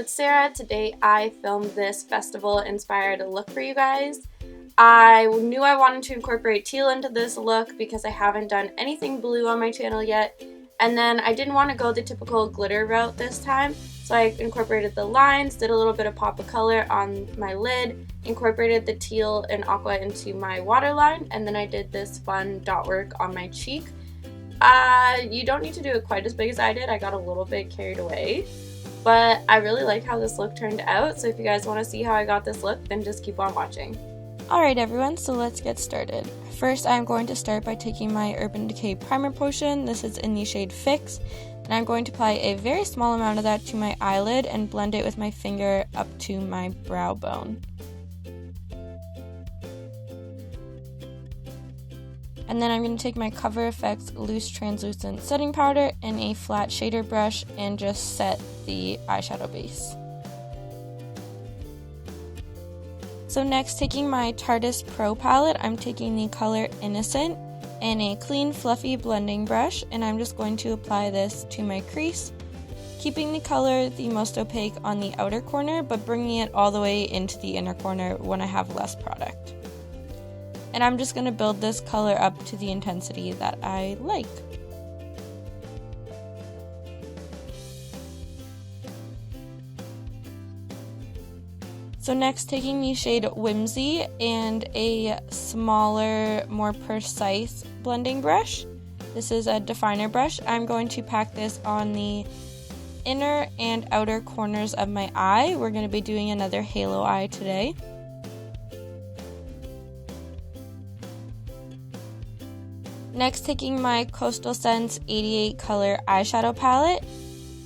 it's Sarah. Today I filmed this festival-inspired look for you guys. I knew I wanted to incorporate teal into this look because I haven't done anything blue on my channel yet. And then I didn't want to go the typical glitter route this time, so I incorporated the lines, did a little bit of pop of color on my lid, incorporated the teal and aqua into my waterline, and then I did this fun dot work on my cheek. You don't need to do it quite as big as I did. I got a little bit carried away, but I really like how this look turned out, so if you guys want to see how I got this look, then just keep on watching. Alright everyone, so let's get started. First, I'm going to start by taking my Urban Decay Primer Potion. This is in the shade Fix, and I'm going to apply a very small amount of that to my eyelid and blend it with my finger up to my brow bone. And then I'm going to take my Cover FX Loose Translucent Setting Powder and a flat shader brush and just set the eyeshadow base. So next, taking my Tarte Pro palette, I'm taking the color Innocent and a clean fluffy blending brush, and I'm just going to apply this to my crease, keeping the color the most opaque on the outer corner, but bringing it all the way into the inner corner when I have less product. And I'm just going to build this color up to the intensity that I like. So next, taking the shade Whimsy and a smaller, more precise blending brush. This is a definer brush. I'm going to pack this on the inner and outer corners of my eye. We're going to be doing another halo eye today. Next, taking my Coastal Scents 88 color eyeshadow palette.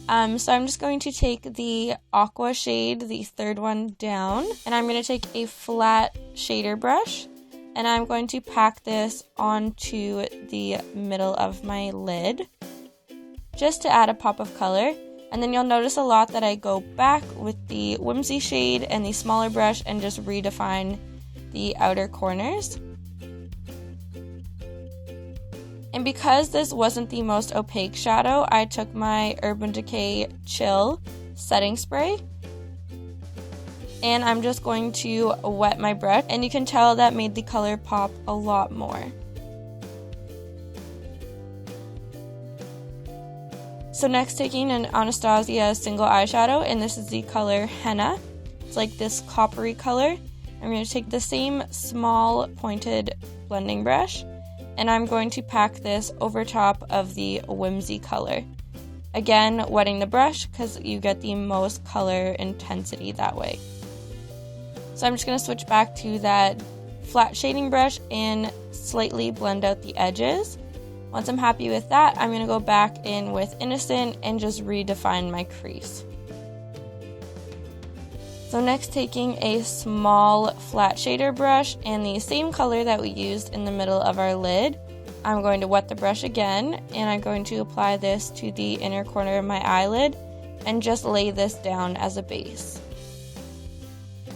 So I'm just going to take the aqua shade, the third one down, and I'm going to take a flat shader brush, and I'm going to pack this onto the middle of my lid, just to add a pop of color. And then you'll notice a lot that I go back with the Whimsy shade and the smaller brush and just redefine the outer corners. And because this wasn't the most opaque shadow, I took my Urban Decay Chill setting spray, and I'm just going to wet my brush, and you can tell that made the color pop a lot more. So next, taking an Anastasia single eyeshadow, and this is the color Henna. It's like this coppery color. I'm going to take the same small pointed blending brush, and I'm going to pack this over top of the Whimsy color. Again, wetting the brush because you get the most color intensity that way. So I'm just going to switch back to that flat shading brush and slightly blend out the edges. Once I'm happy with that, I'm going to go back in with Innocent and just redefine my crease. So next, taking a small flat shader brush and the same color that we used in the middle of our lid, I'm going to wet the brush again, and I'm going to apply this to the inner corner of my eyelid and just lay this down as a base.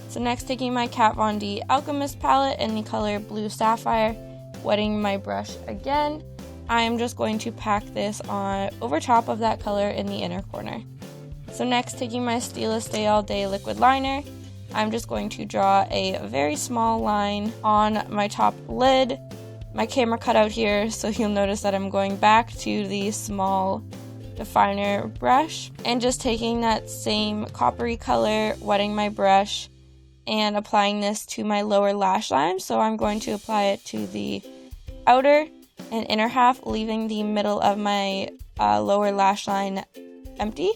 So next, taking my Kat Von D Alchemist palette in the color Blue Sapphire, wetting my brush again, I'm just going to pack this on over top of that color in the inner corner. So next, taking my Stila Stay All Day liquid liner, I'm just going to draw a very small line on my top lid. My camera cut out here, so you'll notice that I'm going back to the small definer brush and just taking that same coppery color, wetting my brush, and applying this to my lower lash line. So I'm going to apply it to the outer and inner half, leaving the middle of my lower lash line empty.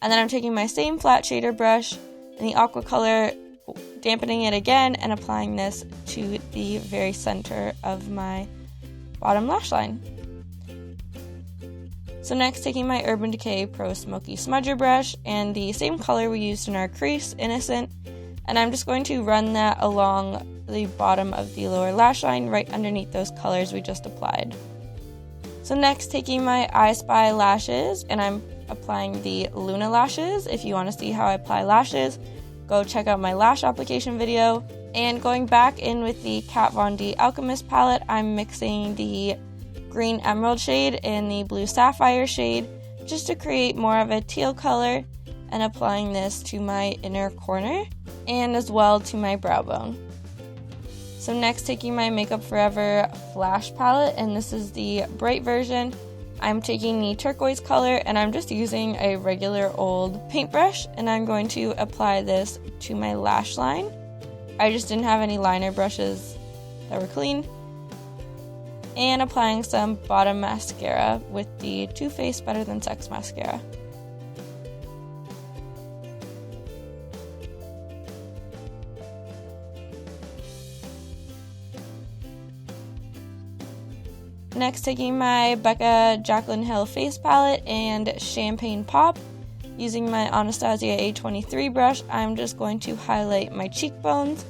And then I'm taking my same flat shader brush in the aqua color, dampening it again, and applying this to the very center of my bottom lash line. So next, taking my Urban Decay Pro Smoky Smudger brush and the same color we used in our crease, Innocent, and I'm just going to run that along the bottom of the lower lash line right underneath those colors we just applied. So next, taking my I Spy lashes, and I'm applying the Luna lashes. If you want to see how I apply lashes, go check out my lash application video. And going back in with the Kat Von D Alchemist palette, I'm mixing the green emerald shade and the blue sapphire shade just to create more of a teal color. and applying this to my inner corner and as well to my brow bone. So next, taking my Makeup Forever Flash palette, and this is the bright version. I'm taking the turquoise color and I'm just using a regular old paintbrush, and I'm going to apply this to my lash line. I just didn't have any liner brushes that were clean. And applying some bottom mascara with the Too Faced Better Than Sex mascara. Next, taking my Becca Jaclyn Hill face palette and Champagne Pop. Using my Anastasia A23 brush, I'm just going to highlight my cheekbones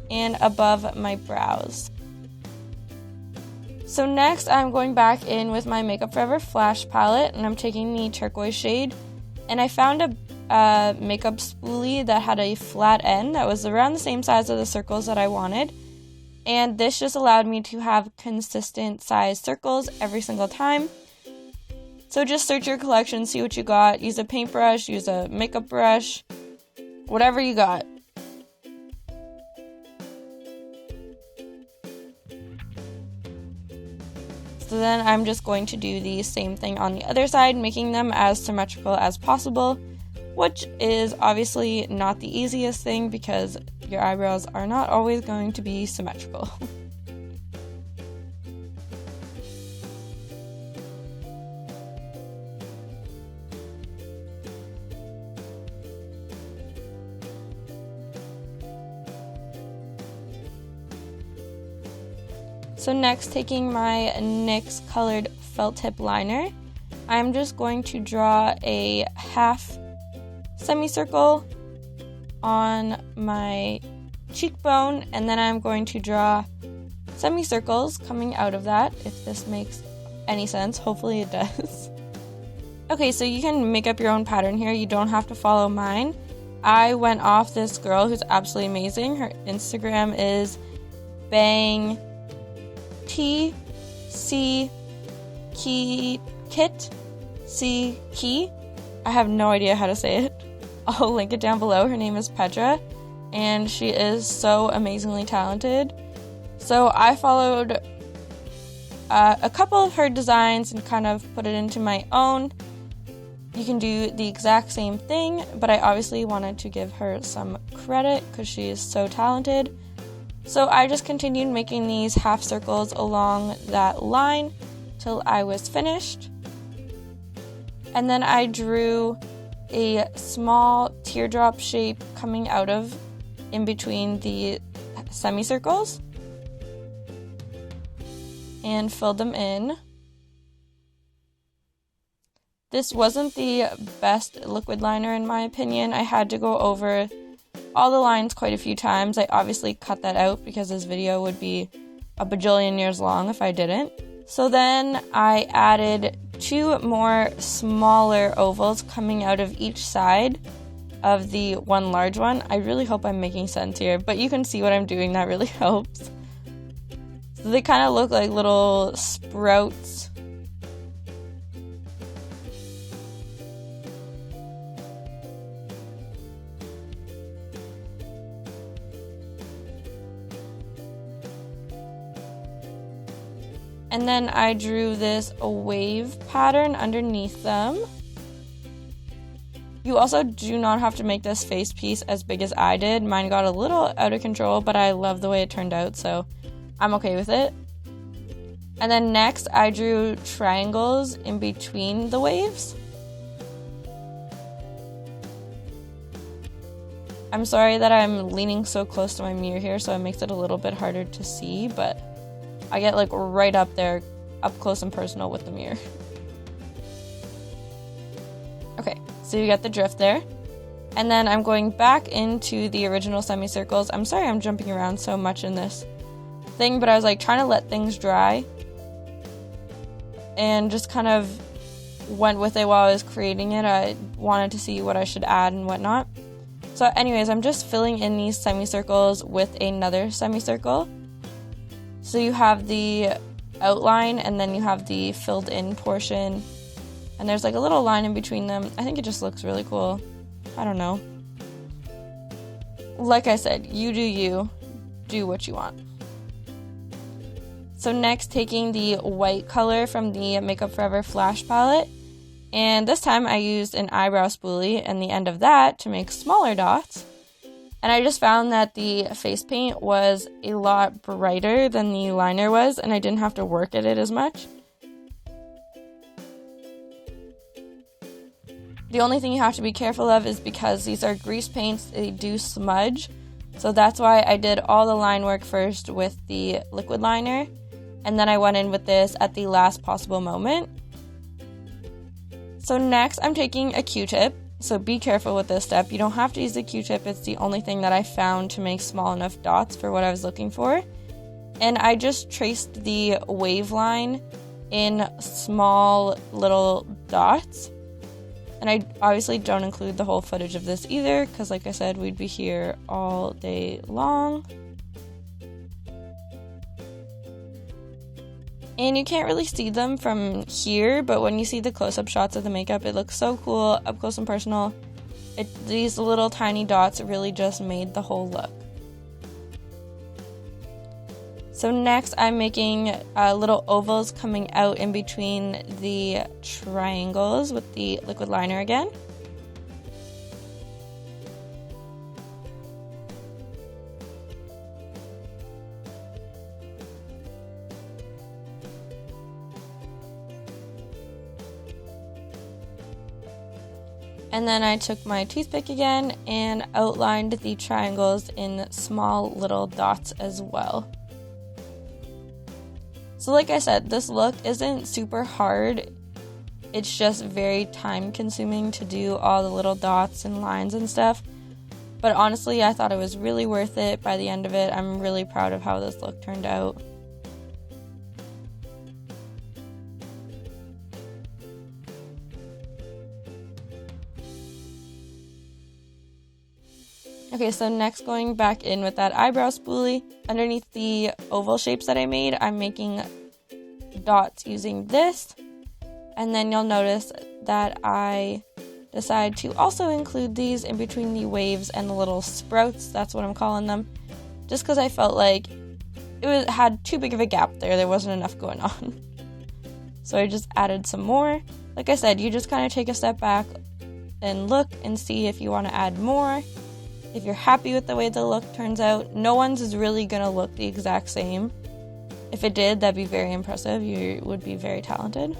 and above my brows. So next, I'm going back in with my Makeup Forever Flash palette, and I'm taking the turquoise shade. And I found a makeup spoolie that had a flat end that was around the same size of the circles that I wanted. And this just allowed me to have consistent size circles every single time. So just search your collection, see what you got. Use a paintbrush, use a makeup brush, whatever you got. So then I'm just going to do the same thing on the other side, making them as symmetrical as possible, which is obviously not the easiest thing because your eyebrows are not always going to be symmetrical. So next, taking my NYX colored felt tip liner, I'm just going to draw a half semicircle on my cheekbone, and then I'm going to draw semicircles coming out of that, if this makes any sense. Hopefully it does. Okay, so you can make up your own pattern here. You don't have to follow mine. I went off this girl who's absolutely amazing. Her Instagram is bang TC Kit C Key. I have no idea how to say it. I'll link it down below. Her name is Petra, and she is so amazingly talented. So I followed a couple of her designs and kind of put it into my own. You can do the exact same thing, but I obviously wanted to give her some credit because she is so talented. So I just continued making these half circles along that line till I was finished. And then I drew a small teardrop shape coming out of in between the semicircles and filled them in. This wasn't the best liquid liner in my opinion. I had to go over all the lines quite a few times. I obviously cut that out because this video would be a bajillion years long if I didn't. So then I added 2 more smaller ovals coming out of each side of the one large one. I really hope I'm making sense here, but you can see what I'm doing. That really helps. So they kind of look like little sprouts. And then I drew this wave pattern underneath them. You also do not have to make this face piece as big as I did. Mine got a little out of control, but I love the way it turned out, so I'm okay with it. And then next, I drew triangles in between the waves. I'm sorry that I'm leaning so close to my mirror here, so it makes it a little bit harder to see, but I get like right up there, up close and personal with the mirror. Okay, so you get the drift there. And then I'm going back into the original semicircles. I'm sorry I'm jumping around so much in this thing, but I was like trying to let things dry and just kind of went with it while I was creating it. I wanted to see what I should add and whatnot. So anyways, I'm just filling in these semicircles with another semicircle. So you have the outline and then you have the filled in portion, and there's like a little line in between them. I think it just looks really cool. I don't know. Like I said, you do you. Do what you want. So next, taking the white color from the Makeup Forever Flash palette, and this time I used an eyebrow spoolie and the end of that to make smaller dots. And I just found that the face paint was a lot brighter than the liner was, and I didn't have to work at it as much. The only thing you have to be careful of is because these are grease paints, they do smudge. So that's why I did all the line work first with the liquid liner, and then I went in with this at the last possible moment. So next I'm taking a Q-tip, so be careful with this step. You don't have to use the Q-tip, it's the only thing that I found to make small enough dots for what I was looking for. And I just traced the wave line in small little dots. And I obviously don't include the whole footage of this either, because like I said, we'd be here all day long. And you can't really see them from here, but when you see the close-up shots of the makeup, it looks so cool, up close and personal. These little tiny dots really just made the whole look. So next I'm making little ovals coming out in between the triangles with the liquid liner again. And then I took my toothpick again and outlined the triangles in small little dots as well. So like I said, this look isn't super hard. It's just very time consuming to do all the little dots and lines and stuff. But honestly, I thought it was really worth it by the end of it. I'm really proud of how this look turned out. Okay, so next going back in with that eyebrow spoolie, underneath the oval shapes that I made, I'm making dots using this. And then you'll notice that I decide to also include these in between the waves and the little sprouts, that's what I'm calling them, just because I felt like had too big of a gap there wasn't enough going on. So I just added some more. Like I said, you just kind of take a step back and look and see if you want to add more. If you're happy with the way the look turns out, no one's is really going to look the exact same. If it did, that'd be very impressive. You would be very talented.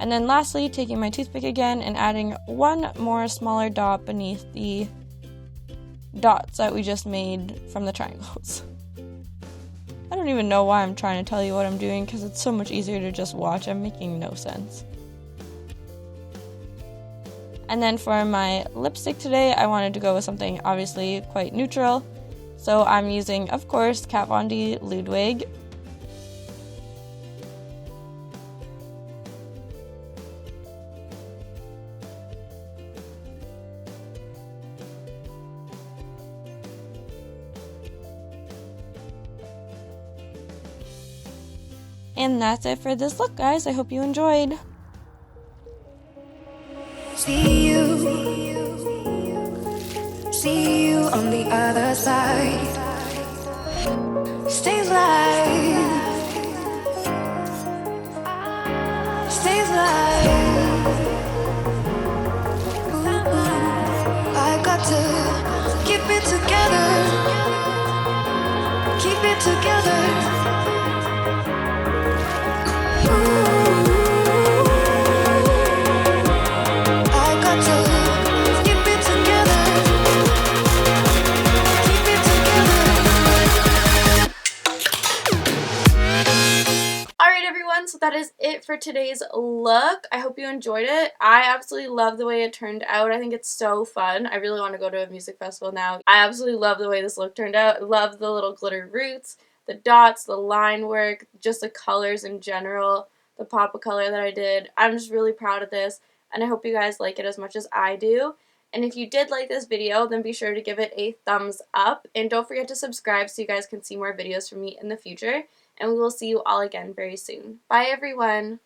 And then lastly, taking my toothpick again and adding one more smaller dot beneath the dots that we just made from the triangles. I don't even know why I'm trying to tell you what I'm doing because it's so much easier to just watch. I'm making no sense. And then for my lipstick today, I wanted to go with something obviously quite neutral. So I'm using, of course, Kat Von D Ludwig. And that's it for this look, guys. I hope you enjoyed. See you on the other side. Stay alive. Stay alive. Ooh, I got to keep it together. Keep it together. So that is it for today's look. I hope you enjoyed it. I absolutely love the way it turned out. I think it's so fun. I really want to go to a music festival now. I absolutely love the way this look turned out. I love the little glitter roots, the dots, the line work, just the colors in general, the pop of color that I did. I'm just really proud of this, and I hope you guys like it as much as I do. And if you did like this video, then be sure to give it a thumbs up, and don't forget to subscribe so you guys can see more videos from me in the future. and we will see you all again very soon. Bye everyone!